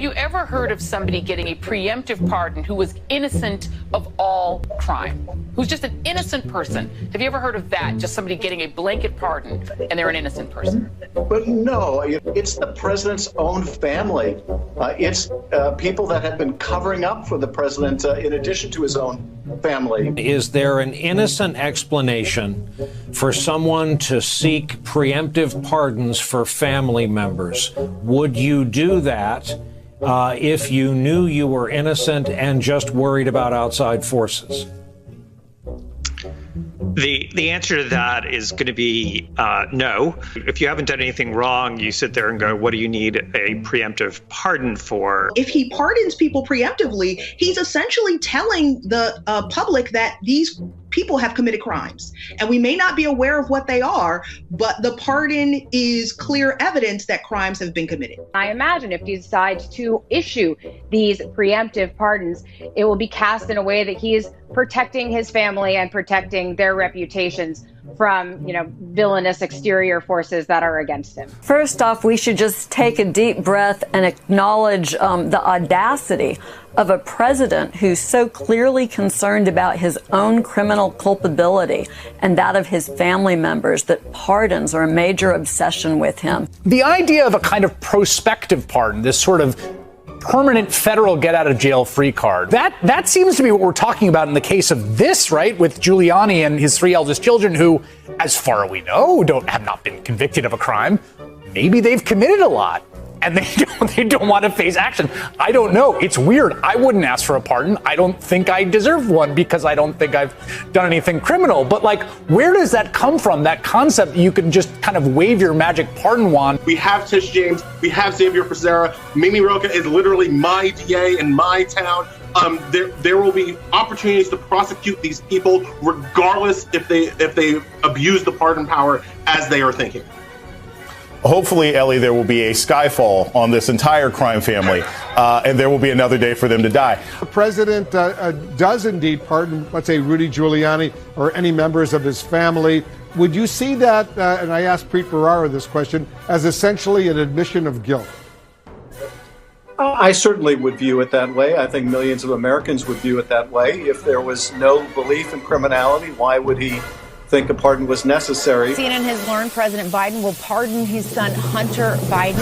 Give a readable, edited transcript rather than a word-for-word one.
you ever heard of somebody getting a preemptive pardon who was innocent of all crime? Who's just an innocent person? Have you ever heard of that? Just somebody getting a blanket pardon and they're an innocent person? But no, it's the president's own family. It's people that have been covering up for the president in addition to his own family. Is there an innocent explanation for someone to seek preemptive pardons for family members? Would you do that if you knew you were innocent and just worried about outside forces? The answer to that is going to be no. If you haven't done anything wrong, you sit there and go, what do you need a preemptive pardon for? If he pardons people preemptively, he's essentially telling the public that these people have committed crimes. And we may not be aware of what they are, but the pardon is clear evidence that crimes have been committed. I imagine if he decides to issue these preemptive pardons, it will be cast in a way that he is protecting his family and protecting their reputations from, villainous exterior forces that are against him. First off, we should just take a deep breath and acknowledge the audacity of a president who's so clearly concerned about his own criminal culpability and that of his family members that pardons are a major obsession with him. The idea of a kind of prospective pardon, this sort of permanent federal get-out-of-jail-free card, that seems to be what we're talking about in the case of this, right, with Giuliani and his 3 eldest children who, as far as we know, have not been convicted of a crime. Maybe they've committed a lot, and they don't want to face action. I don't know. It's weird. I wouldn't ask for a pardon. I don't think I deserve one because I don't think I've done anything criminal. But, where does that come from, that concept that you can just kind of wave your magic pardon wand? We have Tish James. We have Xavier Becerra. Mimi Rocha is literally my DA in my town. There will be opportunities to prosecute these people regardless if they abuse the pardon power as they are thinking. Hopefully, Ellie, there will be a skyfall on this entire crime family, and there will be another day for them to die. The president does indeed pardon, let's say, Rudy Giuliani or any members of his family. Would you see that, and I asked Preet Bharara this question, as essentially an admission of guilt? I certainly would view it that way. I think millions of Americans would view it that way. If there was no belief in criminality, why would he think a pardon was necessary? CNN has learned President Biden will pardon his son Hunter Biden.